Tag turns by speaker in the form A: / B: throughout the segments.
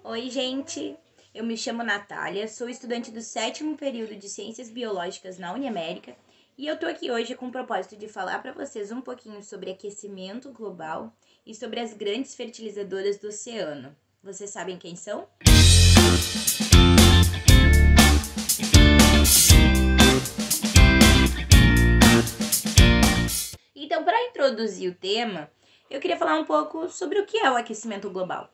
A: Oi, gente! Eu me chamo Natália, sou estudante do 7º período de Ciências Biológicas na Uniamérica e eu tô aqui hoje com o propósito de falar para vocês um pouquinho sobre aquecimento global e sobre as grandes fertilizadoras do oceano. Vocês sabem quem são? Então, para introduzir o tema, eu queria falar um pouco sobre o que é o aquecimento global.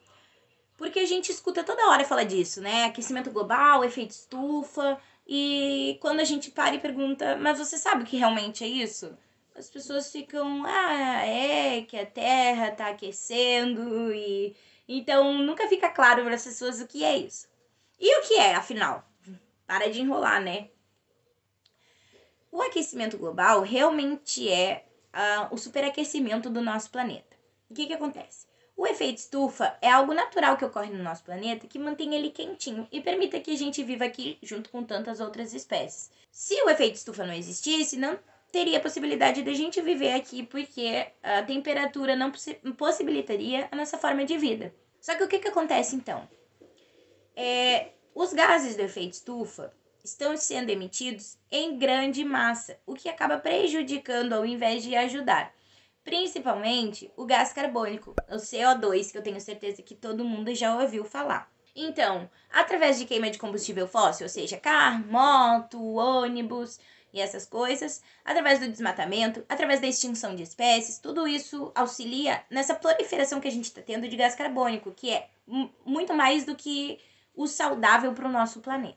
A: Porque a gente escuta toda hora falar disso, né? Aquecimento global, efeito estufa. E quando a gente para e pergunta, mas você sabe o que realmente é isso? As pessoas ficam, é que a Terra tá aquecendo e... Então, nunca fica claro para as pessoas o que é isso. E o que é, afinal? Para de enrolar, né? O aquecimento global realmente é o superaquecimento do nosso planeta. O que acontece? O efeito estufa é algo natural que ocorre no nosso planeta que mantém ele quentinho e permite que a gente viva aqui junto com tantas outras espécies. Se o efeito estufa não existisse, não teria possibilidade de a gente viver aqui porque a temperatura não possibilitaria a nossa forma de vida. Só que o que acontece então? Os gases do efeito estufa estão sendo emitidos em grande massa, o que acaba prejudicando ao invés de ajudar. Principalmente o gás carbônico, o CO2, que eu tenho certeza que todo mundo já ouviu falar. Então, através de queima de combustível fóssil, ou seja, carro, moto, ônibus e essas coisas, através do desmatamento, através da extinção de espécies, tudo isso auxilia nessa proliferação que a gente está tendo de gás carbônico, que é muito mais do que o saudável para o nosso planeta.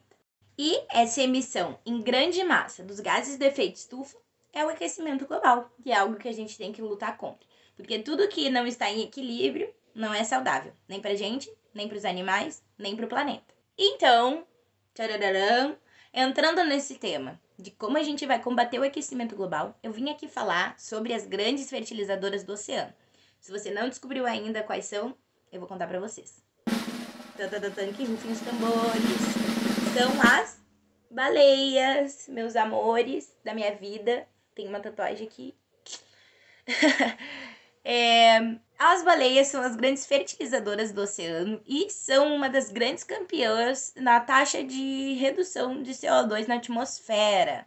A: E essa emissão em grande massa dos gases do efeito estufa é o aquecimento global, que é algo que a gente tem que lutar contra. Porque tudo que não está em equilíbrio não é saudável, nem pra gente, nem pros animais, nem pro planeta. Então, entrando nesse tema de como a gente vai combater o aquecimento global, eu vim aqui falar sobre as grandes fertilizadoras do oceano. Se você não descobriu ainda quais são, eu vou contar pra vocês. Que rufem os tambores. São as baleias, meus amores da minha vida. Tem uma tatuagem aqui. As baleias são as grandes fertilizadoras do oceano e são uma das grandes campeãs na taxa de redução de CO2 na atmosfera.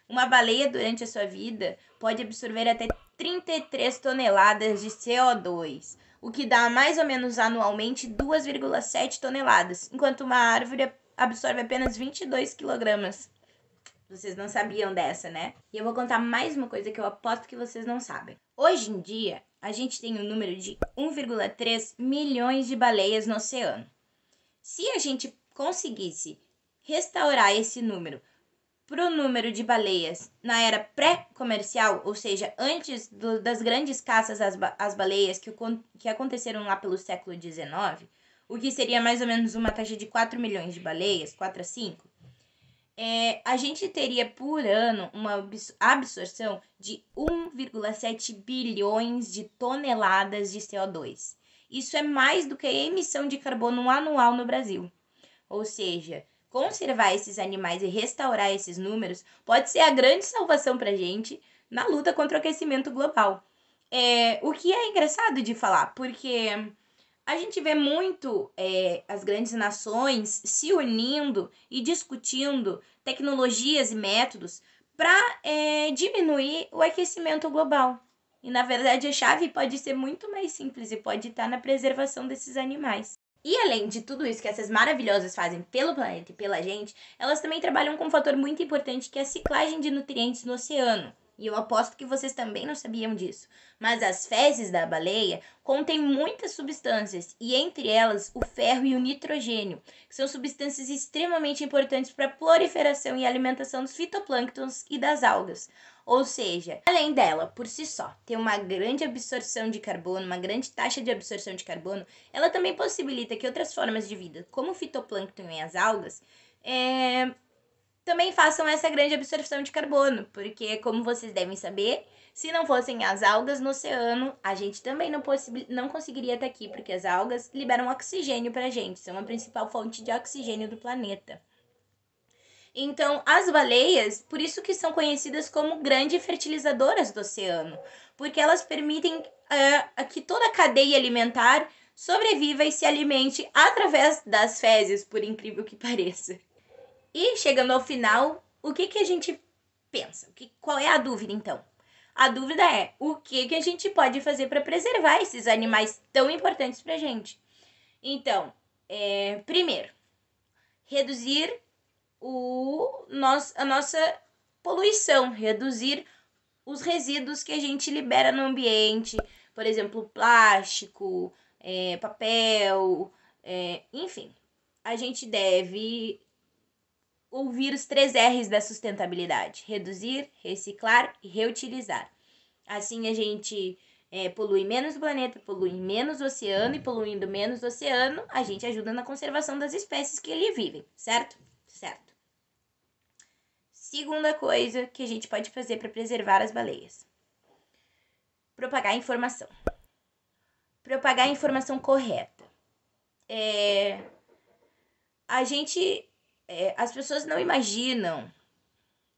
A: Uma baleia, durante a sua vida, pode absorver até 33 toneladas de CO2, o que dá mais ou menos anualmente 2,7 toneladas, enquanto uma árvore absorve apenas 22 quilogramas. Vocês não sabiam dessa, né? E eu vou contar mais uma coisa que eu aposto que vocês não sabem. Hoje em dia, a gente tem um número de 1,3 milhões de baleias no oceano. Se a gente conseguisse restaurar esse número para o número de baleias na era pré-comercial, ou seja, antes das grandes caças às baleias que aconteceram lá pelo século XIX, o que seria mais ou menos uma taxa de 4 milhões de baleias, 4 a 5, a gente teria por ano uma absorção de 1,7 bilhões de toneladas de CO2. Isso é mais do que a emissão de carbono anual no Brasil. Ou seja, conservar esses animais e restaurar esses números pode ser a grande salvação para a gente na luta contra o aquecimento global. O que é engraçado de falar, porque a gente vê muito as grandes nações se unindo e discutindo tecnologias e métodos para diminuir o aquecimento global. E, na verdade, a chave pode ser muito mais simples e pode estar na preservação desses animais. E além de tudo isso que essas maravilhosas fazem pelo planeta e pela gente, elas também trabalham com um fator muito importante que é a ciclagem de nutrientes no oceano. E eu aposto que vocês também não sabiam disso. Mas as fezes da baleia contêm muitas substâncias, e entre elas o ferro e o nitrogênio, que são substâncias extremamente importantes para a proliferação e alimentação dos fitoplânctons e das algas. Ou seja, além dela, por si só, ter uma grande absorção de carbono, uma grande taxa de absorção de carbono, ela também possibilita que outras formas de vida, como o fitoplâncton e as algas, também façam essa grande absorção de carbono, porque, como vocês devem saber, se não fossem as algas no oceano, a gente também não conseguiria estar aqui, porque as algas liberam oxigênio para a gente, são a principal fonte de oxigênio do planeta. Então, as baleias, por isso que são conhecidas como grandes fertilizadoras do oceano, porque elas permitem que toda a cadeia alimentar sobreviva e se alimente através das fezes, por incrível que pareça. E chegando ao final, o que a gente pensa? Qual é a dúvida, então? A dúvida é o que a gente pode fazer para preservar esses animais tão importantes para a gente. Então, primeiro, reduzir a nossa poluição, reduzir os resíduos que a gente libera no ambiente, por exemplo, plástico, papel, enfim. A gente deve ouvir os 3 R's da sustentabilidade: reduzir, reciclar e reutilizar. Assim a gente polui menos o planeta, polui menos o oceano, e poluindo menos o oceano, a gente ajuda na conservação das espécies que ali vivem, certo? Certo. Segunda coisa que a gente pode fazer para preservar as baleias: propagar informação. Propagar a informação correta. As pessoas não imaginam,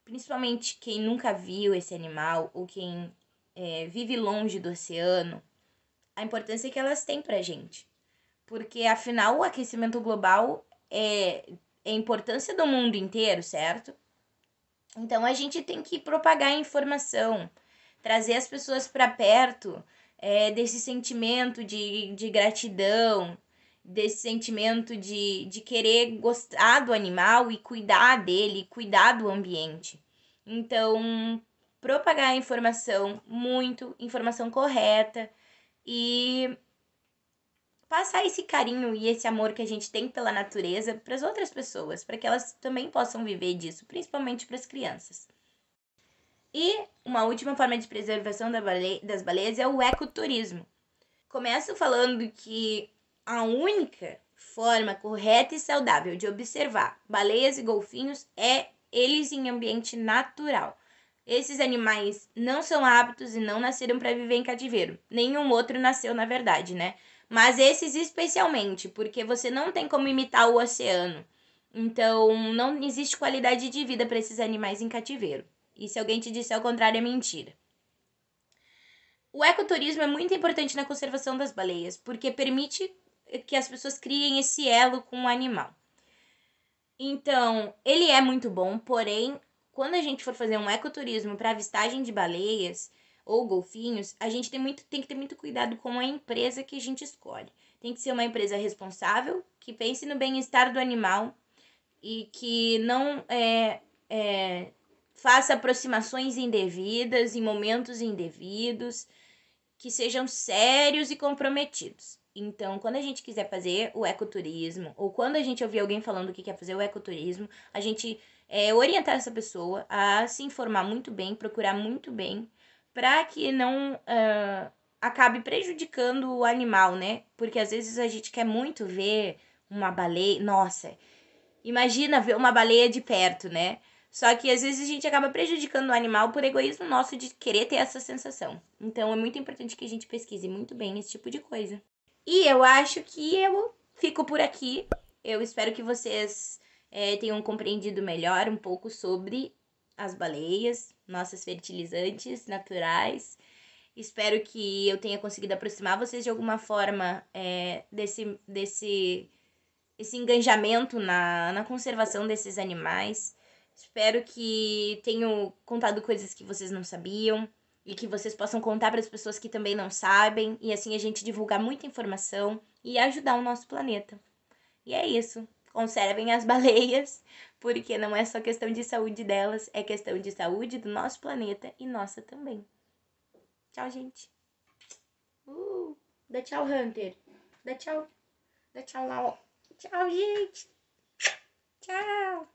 A: principalmente quem nunca viu esse animal ou quem vive longe do oceano, a importância que elas têm pra gente. Porque, afinal, o aquecimento global é a importância do mundo inteiro, certo? Então, a gente tem que propagar a informação, trazer as pessoas para perto desse sentimento de gratidão, desse sentimento de querer gostar do animal e cuidar dele, cuidar do ambiente. Então, propagar a informação, informação correta, e passar esse carinho e esse amor que a gente tem pela natureza para as outras pessoas, para que elas também possam viver disso, principalmente para as crianças. E uma última forma de preservação das baleias é o ecoturismo. Começo falando que a única forma correta e saudável de observar baleias e golfinhos é eles em ambiente natural. Esses animais não são aptos e não nasceram para viver em cativeiro. Nenhum outro nasceu, na verdade, né? Mas esses especialmente, porque você não tem como imitar o oceano. Então, não existe qualidade de vida para esses animais em cativeiro. E se alguém te disser o contrário, é mentira. O ecoturismo é muito importante na conservação das baleias, porque permite que as pessoas criem esse elo com o animal. Então, ele é muito bom, porém, quando a gente for fazer um ecoturismo para avistagem de baleias ou golfinhos, a gente tem que ter muito cuidado com a empresa que a gente escolhe. Tem que ser uma empresa responsável, que pense no bem-estar do animal e que não faça aproximações indevidas em momentos indevidos, que sejam sérios e comprometidos. Então, quando a gente quiser fazer o ecoturismo, ou quando a gente ouvir alguém falando que quer fazer o ecoturismo, a gente orientar essa pessoa a se informar muito bem, procurar muito bem, para que não acabe prejudicando o animal, né? Porque às vezes a gente quer muito ver uma baleia. Nossa, imagina ver uma baleia de perto, né? Só que às vezes a gente acaba prejudicando o animal por egoísmo nosso de querer ter essa sensação. Então é muito importante que a gente pesquise muito bem esse tipo de coisa. E eu acho que eu fico por aqui. Eu espero que vocês tenham compreendido melhor um pouco sobre as baleias, nossas fertilizantes naturais. Espero que eu tenha conseguido aproximar vocês de alguma forma esse engajamento na conservação desses animais. Espero que tenham contado coisas que vocês não sabiam e que vocês possam contar para as pessoas que também não sabem, e assim a gente divulgar muita informação e ajudar o nosso planeta. E é isso. Conservem as baleias, porque não é só questão de saúde delas, é questão de saúde do nosso planeta e nossa também. Tchau, gente. Dá tchau, Hunter. Dá tchau. Dá tchau lá, ó. Tchau, gente. Tchau.